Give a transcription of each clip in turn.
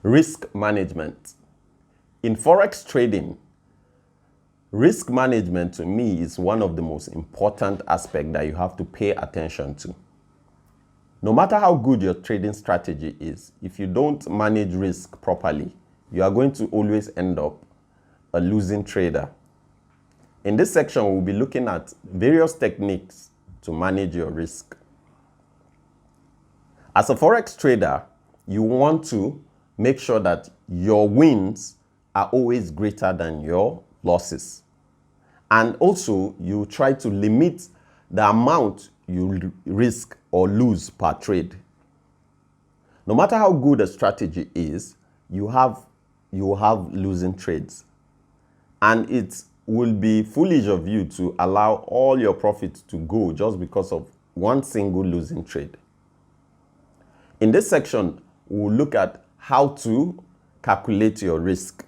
Risk management. In Forex trading, risk management to me is one of the most important aspects that you have to pay attention to. No matter how good your trading strategy is, if you don't manage risk properly, you are going to always end up a losing trader. In this section, we'll be looking at various techniques to manage your risk. As a Forex trader, you want to make sure that your wins are always greater than your losses. And also, you try to limit the amount you risk or lose per trade. No matter how good a strategy is, you have losing trades. And it will be foolish of you to allow all your profits to go just because of one single losing trade. In this section, we'll look at how to calculate your risk.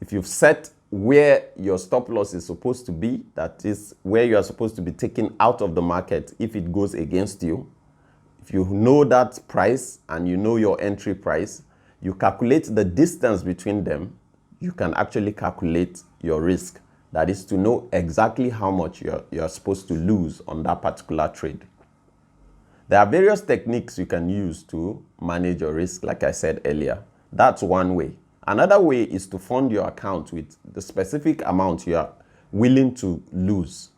If you've set where your stop loss is supposed to be, that is where you are supposed to be taken out of the market if it goes against you. If you know that price and you know your entry price, you calculate the distance between them, you can actually calculate your risk. That is to know exactly how much you're supposed to lose on that particular trade. There are various techniques you can use to manage your risk, like I said earlier. That's one way. Another way is to fund your account with the specific amount you are willing to lose.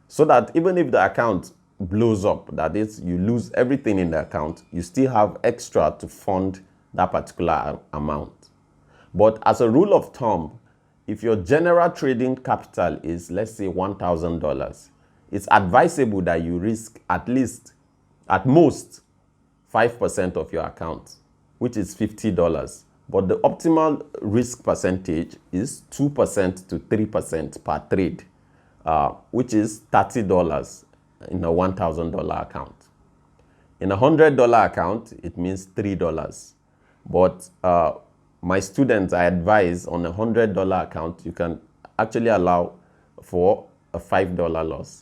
So that even if the account blows up, that is, you lose everything in the account, you still have extra to fund that particular amount. But as a rule of thumb, if your general trading capital is, let's say, $1,000, it's advisable that you risk at most 5% of your account, which is $50. But the optimal risk percentage is 2% to 3% per trade, which is $30 in a $1,000 account. In a $100 account, it means $3. But my students, I advise on a $100 account, you can actually allow for a $5 loss.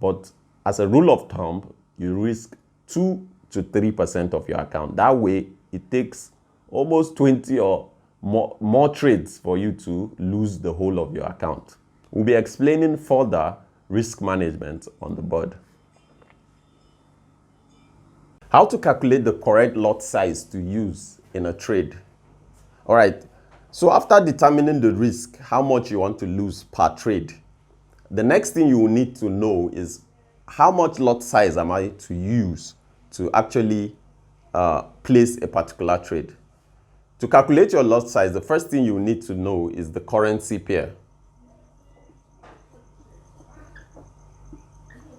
But as a rule of thumb, you risk 2 to 3% of your account. That way, it takes almost 20 or more trades for you to lose the whole of your account. We'll be explaining further risk management on the board. How to calculate the correct lot size to use in a trade. All right, so after determining the risk, how much you want to lose per trade, the next thing you will need to know is how much lot size am I to use to actually place a particular trade. To calculate your lot size, the first thing you need to know is the currency pair.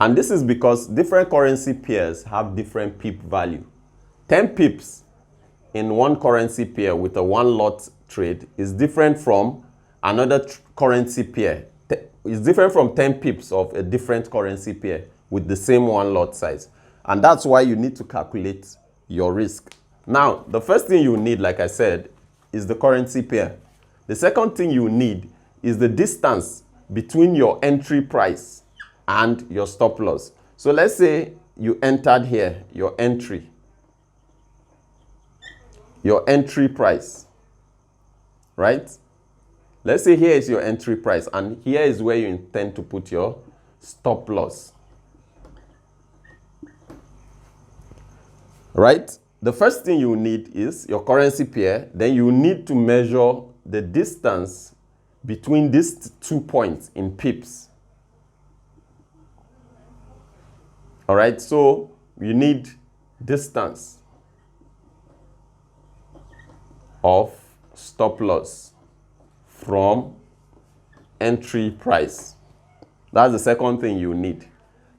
And this is because different currency pairs have different pip value. 10 pips in one currency pair with a one lot trade is different from another currency pair. It's different from 10 pips of a different currency pair with the same one lot size. And that's why you need to calculate your risk. Now, the first thing you need, like I said, is the currency pair. The second thing you need is the distance between your entry price and your stop loss. So let's say you entered here, your entry price, right? Let's say here is your entry price and here is where you intend to put your stop loss, right? The first thing you need is your currency pair. Then you need to measure the distance between these 2 points in pips. All right, so you need distance of stop loss from entry price. That's the second thing you need.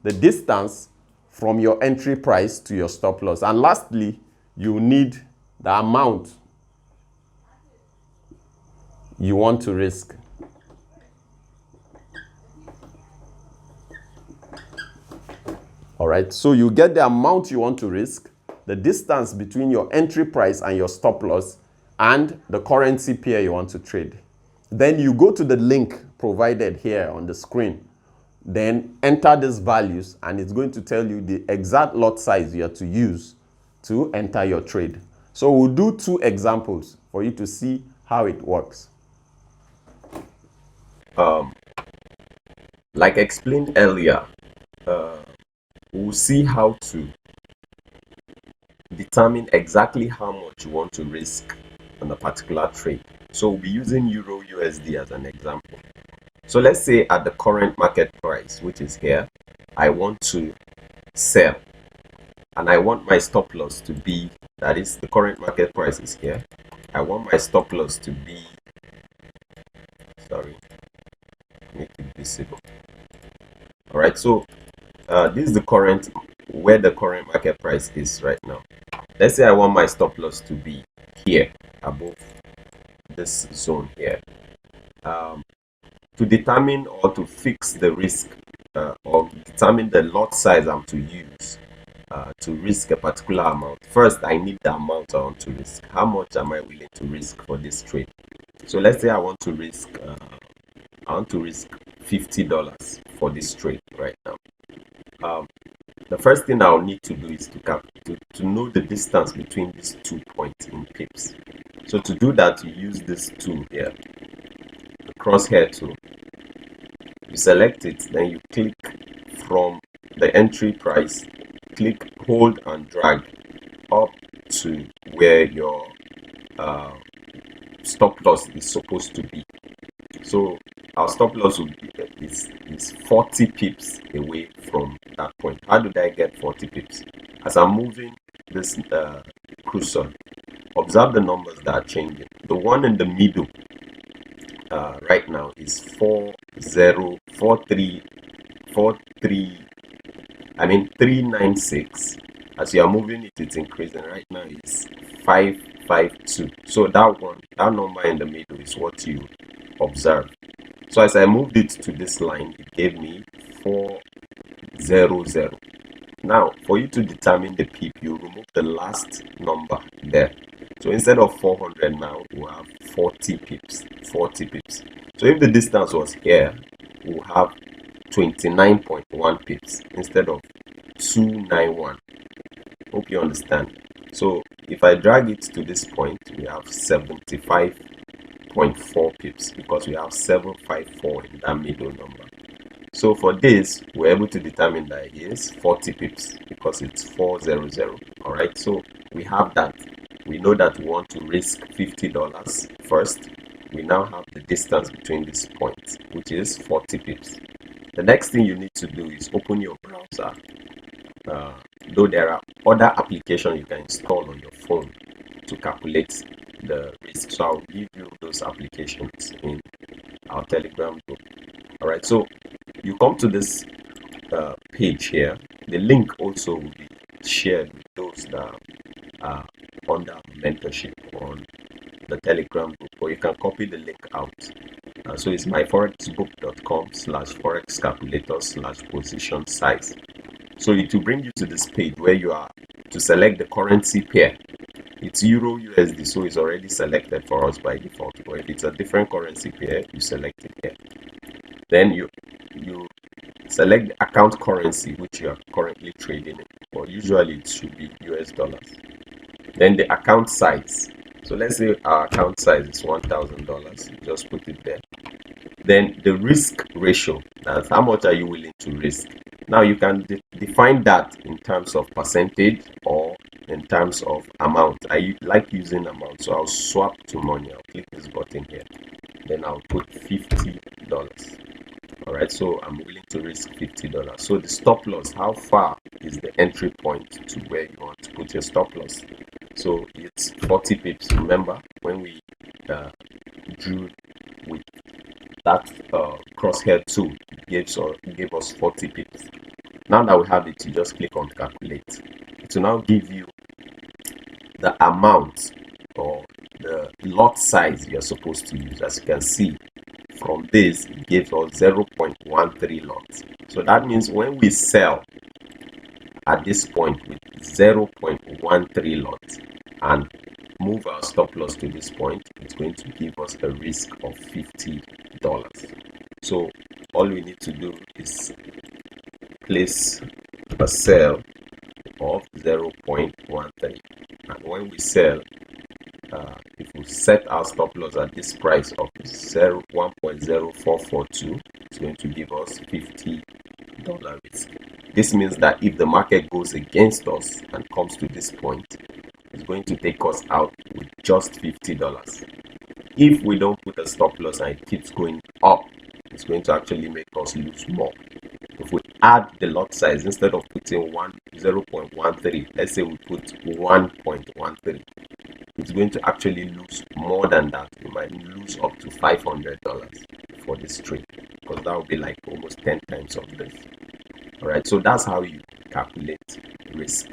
The distance from your entry price to your stop loss. And lastly, you need the amount you want to risk. All right, so you get the amount you want to risk, the distance between your entry price and your stop loss, and the currency pair you want to trade. Then you go to the link provided here on the screen. Then enter these values and it's going to tell you the exact lot size you have to use to enter your trade. So we'll do 2 examples for you to see how it works. Like explained earlier, we'll see how to determine exactly how much you want to risk on a particular trade. So we'll be using Euro USD as an example. So let's say at the current market price, which is here, I want to sell, and I want my stop loss to be, that is, the current market price is here. I want my stop loss to be, sorry, make it visible. All right, so this is the current, where the current market price is right now. Let's say I want my stop loss to be here, above this zone here. To determine or to fix the risk, or determine the lot size I'm to use to risk a particular amount, first I need the amount I want to risk. How much am I willing to risk for this trade? So let's say I want to risk $50 for this trade right now. The first thing I'll need to do is to know the distance between these 2 points in pips. So to do that, you use this tool here, the crosshair tool. You select it, then you click from the entry price, click, hold and drag up to where your stop loss is supposed to be. So our stop loss will be, is 40 pips away from that point. How did I get 40 pips? As I'm moving this cursor, observe the numbers that are changing. The one in the middle right now is 396. As you are moving it, it's increasing. Right now it's 552. So that number in the middle is what you observe. So as I moved it to this line, it gave me 400. Now, for you to determine the pip, you remove the last number there. So instead of 400 now, we'll have 40 pips. 40 pips. So if the distance was here, we'll have 29.1 pips instead of 291. Hope you understand. So if I drag it to this point, we have 75.4 pips because we have 754 in that middle number. So for this, we're able to determine that it is 40 pips because it's 400. All right, so we have that. We know that we want to risk $50 first. We now have the distance between these points, which is 40 pips. The next thing you need to do is open your browser. Though there are other applications you can install on your phone to calculate the risk. So I'll give you those applications in our Telegram group. All right, so you come to this page here. The link also will be shared with those that are under mentorship on the Telegram group, or you can copy the link out. So it's myforexbook.com/forexcalculator/position size. So it will bring you to this page where you are to select the currency pair. It's Euro USD, so it's already selected for us by default. But if it's a different currency pair, you select it here. Then you select the account currency which you are currently trading in, or usually it should be US dollars. Then the account size. So let's say our account size is $1,000. Just put it there. Then the risk ratio. That's how much are you willing to risk. Now you can define that in terms of percentage or in terms of amount. I like using amount, so I'll swap to money. I'll click this button here. Then I'll put $50. All right, so I'm willing to risk $50. So the stop loss, how far is the entry point to where you want to put your stop loss? So it's 40 pips. Remember when we drew with that crosshair tool, gave us 40 pips. Now that we have it, you just click on calculate. It will now give you the amount or the lot size you're supposed to use. As you can see, from this, it gives us 0.13 lots. So that means when we sell at this point with 0.13 lots and move our stop loss to this point, it's going to give us a risk of $50. So all we need to do is place a sell of 0.13, and when we sell, if we set our stop loss at this price of 1.0442, it's going to give us $50 risk. This means that if the market goes against us and comes to this point, it's going to take us out with just $50. If we don't put a stop loss and it keeps going up, it's going to actually make us lose more. If we add the lot size, instead of putting 0.13, let's say we put 1.13, it's going to actually lose more than that. We might lose up to $500 for this trade, because that would be like almost 10 times of this. All right, so that's how you calculate risk.